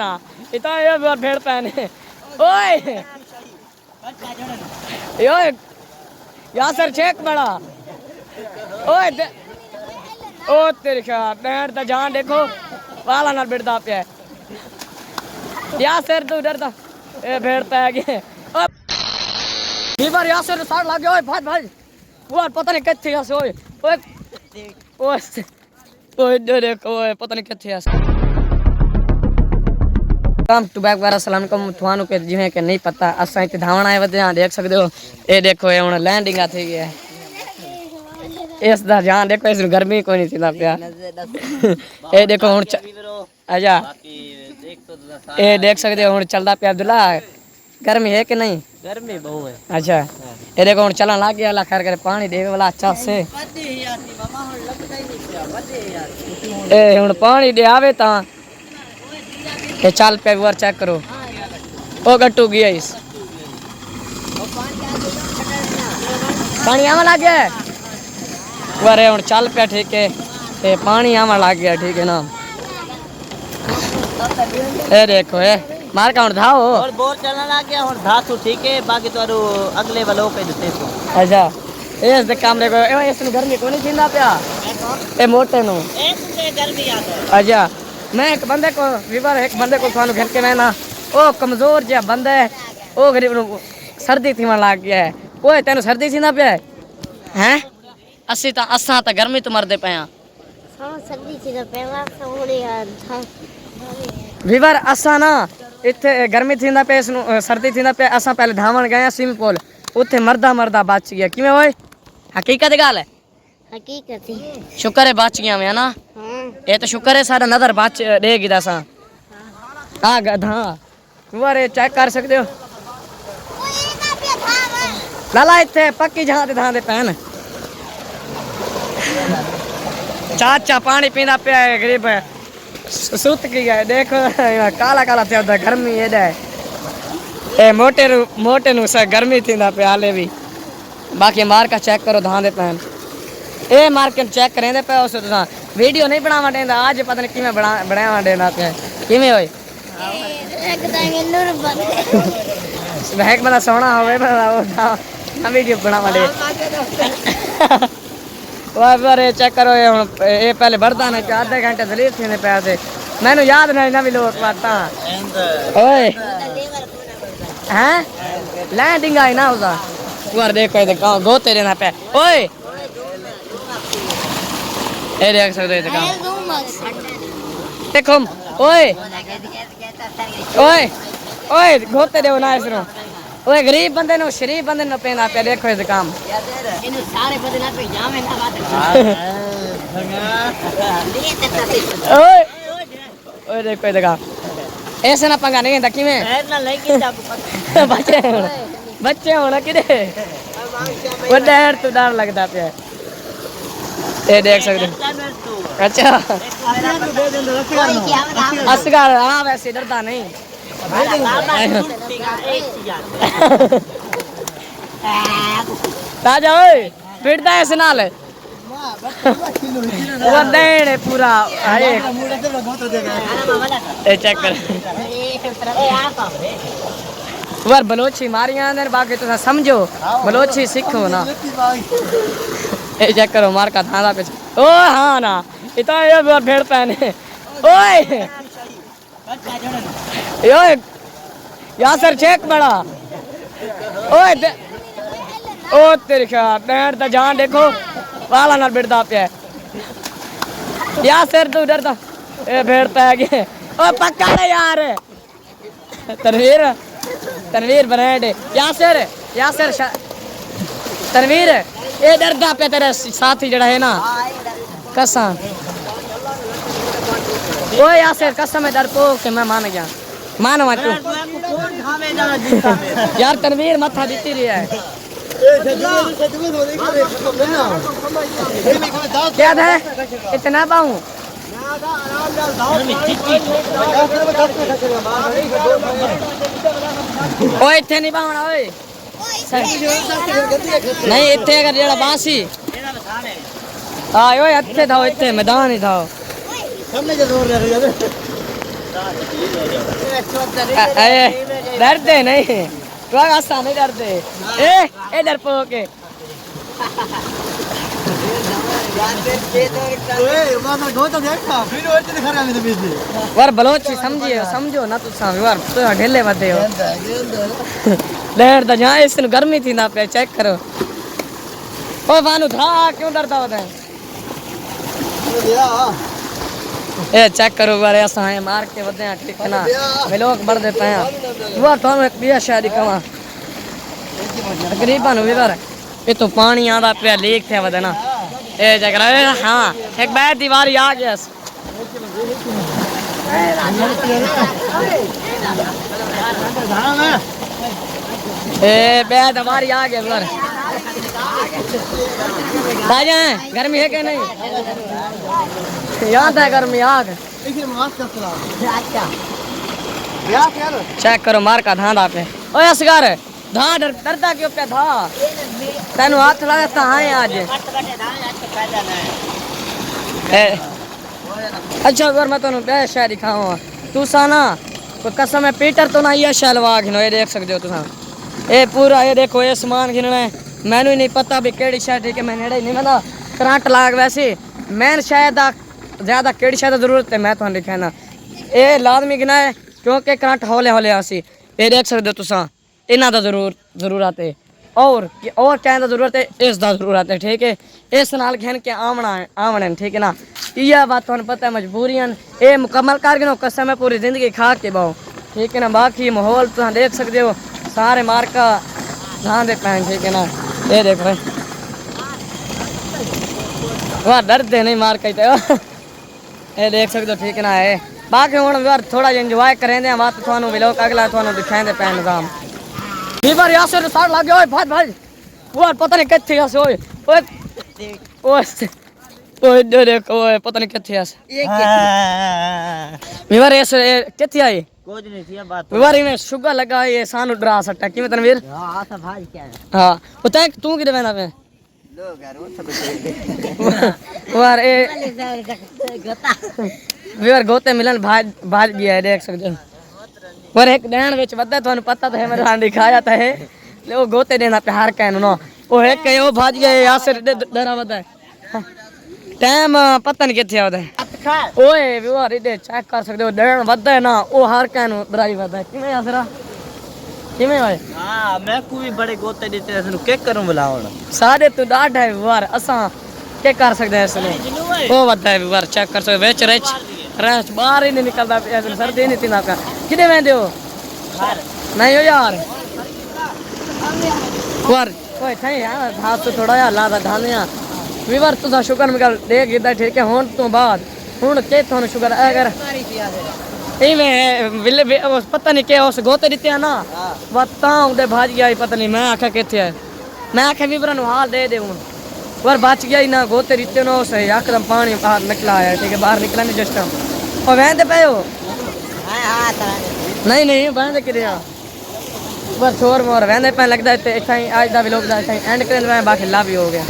ना इतना ये भेड़ पहने ओए यो यासर चेक बड़ा ओए ओ तेरे क्या बैंड दा जान देखो वाला ना बिड़दा पे यासर तू डरदा ए भेड़ पै गए ओ बार यासर साड़ लग गया ओए भाई भाई वो पता नहीं किथे यास ओए ओए ओए देखो ओए पता नहीं किथे यास कम टू बैक वाला सलाम कम थानू के जिवें के नहीं पता असा इत्थे धावण आए वदे देख सकदे हो ए देखो ए हुन लैंडिंग आ थी गया इस दा जान देखो इस गर्मी कोई नहीं थींदा पिया ए देखो हुन आजा ए देख सकदे हो हुन चलदा पिया अब्दुल्ला गर्मी है कि नहीं गर्मी बहुत है अच्छा ए देखो हुन चलन लग गया अल्लाह खैर करे पानी देवे वाला अच्छा से ए हुन पानी दे आवे ता ये चाल पे वर चेक करो ओ गट्टू गया इस पानी आवा लग गया वरे हुन चल पे ठीक है ये पानी आवा लग गया ठीक है ना ए देखो ए मार का हुन धाओ और बोर चलने लग गया हुन धा तू ठीक है बाकी तो अगले वालों पे देते सो अच्छा इस दे काम देखो ए इस गर्मी को नहीं थींदा पिया ए मोटे नु एक गर्मी आ अच्छा मैं एक बंदे को विवर एक बंदे को थानू घर के मैं ना ओ कमजोर जे बंदा है ओ गरीब नु सर्दी थी मन लाग गया है ओए तेनु सर्दी थी ना पे हैं असी ता असा ता गर्मी तो मरदे पे हां सर्दी थी ना पे थोड़ी विवर असा ना इथे गर्मी थी ना पे सर्दी थी ना पे असा पहले धावण गया स्विमिंग पूल उथे मरदा मरदा बच गया किवें ओए हकीकत गाल है हकीकत है शुक्र है बच गया मैं ना ये तो शुक्र है सारा नजर बच देगी दसा हां गधा तुम्हारे चेक कर सकते हो लाला इथे पक्की जहां ते धां दे पैन चाचा पानी पींदा पे गरीब सुत गया देखो काला काला थे उधर गर्मी ये दे ए मोटे नु सा गर्मी थींदा पे हाले भी बाकी मार का चेक करो धां दे पैन ए मार्केट चेक करें दे पे उस तुसा वीडियो नहीं बनावा देंदा आज पता नहीं किवें बनावा देना पे किवें होए एक बंदा सोना होवे ना वीडियो बनावा दे वाह वाह चेक करो ये हुन ए पहले बरदा ने आधे घंटे दलील थीने पे से मैनू याद नहीं ना भी लोग बाता ओए हैं लैंडिंग आई ना उदा वर देखो ये गोते देना पे ओए ए देख सकते हो काम देखो ओए ओए ओए गोते देओ ना इसनो ओए गरीब बंदे नो शरीफ बंदे नो पेना पे देखो ये काम इनु सारे बंदे ना पे जावे ना बात ओए ओए देखो ये काम ऐसे ना पंगा नहीं था किवें ना लेके जा बच्चे होना किदे वो डर तो डर लगदा पे ये देख सकते अच्छा असगर हाँ वैसे डरता नहीं ताजा ओए फिरता है नाल वो देने पूरा ए चेक कर वर बलोची मारियां अंदर बाकी तुसा समझो बलोची सीखो ना ए चेक करो मार का थाना पे ओ हां ना इतना ये भेड़ पहने ओए ओए यासर चेक बड़ा ओए ओ तेरे क्या बैंड दा जान देखो वाला ना बिड़दा पे यासर तू डरदा ए भेड़ पै गए ओ पकड़ यार तनवीर ब्रांड यासर तनवीर ये डरदा पे तेरे साथी जड़ा है ना कसम ओ यासर कसम है डरपोक के मैं मान गया मान मत यार तनवीर मथा दीती रही है क्या है इतना पाऊं ओए इथे नहीं पावना ओए नहीं इथे अगर जेड़ा बांसी हां ओए इथे था इथे मैदान ही था सामने जो जोर रहा है डरते नहीं तो आसा नहीं डरते ए डरपोक वर बलोची समझिए समझो ना तुसा वर तो ढेले वधे हो लेर द जा इस गर्मी थी ना पे चेक करो ओ वानु था क्यों डरता होता है ए चेक करो वर ऐसा है मार के वधे हैं ठीक ना वे लोग बढ़ देते हैं वो तो एक बिया शादी कमा तकरीबन वीर ये तो पानी आदा पे लीक थे वधे ना ए जगह हां एक बैठ दीवार आ गया ए बैठ हमारी आ गया वीर ताजा है गर्मी है कि नहीं याद है गर्मी आग चेक करो मार का धांधा पे ओए असगर धा डरता क्यों पे धा तेन हाथ लगाता है आज अच्छा अगर मैं तेन बे शायद दिखाऊँ तू साना कोई कसम है पीटर तो ना ये शैलवा घिनो ये देख सकते हो तुम ये पूरा ये देखो ये सामान घिनना है मैनू ही नहीं पता भी केड़ी शायद ठीक है मैं नेड़े नहीं मैं करंट लाग वैसे मैन शायद ज़्यादा केड़ी शायद जरूरत है मैं तो लिखा ना ये लाजमी गिना है क्योंकि करंट हौले हौले आसी ये देख सकते हो तुसा इन्हों का जरूरत है और क्या जरूरत है इस दा जरूरत है ठीक है इस नाल घिन के आमने ठीक है ना यह बात तुहानू पता है मजबूरियां ये मुकम्मल कर गिनो कसम है पूरी जिंदगी खा के बहु ठीक है ना बाकी माहौल तुम देख सकते हो सारे मार्का धान दे पैन ठीक है ना ये देखो भाई वहाँ डरते नहीं मार के ये देख सकते हो ठीक है ना है बाकी हम यार थोड़ा इंजॉय करेंगे बात थानू व्लॉग अगला थानू दिखाएंगे पैन निजाम वीवर यहाँ से साड़ लग गया भाज भाज वो पता नहीं कितने यहाँ से ओए देखो ओए पता नहीं कितने यहाँ से वीवर ऐसे कितने आई कुछ नहीं थी बात वीवर इन्हें शुगर लगा ये सानू डरा सकता है कि मतलब वीर हां सब भाई क्या है हां पता है तू किधर बना पे लोग यार वो सब और ए वीवर गोते मिलन भाज गया है देख सकते हो पर एक डैन विच वदा थानू पता तो है मेरे हां दिखाया था है ले वो गोते देना पे हार कहन ना वो एक के वो भाज गया यासर डरा वदा है टाइम पता नहीं किथे आवदा है ओए वीवर इधर चेक कर सकते हो डैन वदा है ना वो हार कहन डराई वदा है किवें यासरा किवें होए हां मैं को भी बड़े गोते देते इसनु के करूं बुलावण सारे तू डाढ़ है वीवर असा के कर सकते हैं इसने वो वदा है वीवर चेक कर सकते वेच रेच रेच बाहर ही नहीं निकलता ऐसे सर्दी नहीं थी ना का किधे में दो नहीं हो यार वर ओए थे यार हाथ तो थोड़ा यार लादा धानिया वीवर तुसा शुगर मिल देख इधर ठीक है हुन तो बाद हुन के थानू शुगर अगर ई में विले पता नहीं के उस गोते दिते है ना वता उदे भाज गया पता नहीं मैं आखा केथे है मैं आखा वीवर नु हाल दे हूं वर बच गया ही ना गोते दिते नो से एकदम पानी बाहर निकला है ठीक है बाहर निकला नहीं जस्ट और वहदे पे हो हां नहीं वहदे किरे बस छोर मोर वहदे पे लगदा है आज दा व्लॉग दा एंड करन में बाकी ला भी हो गया।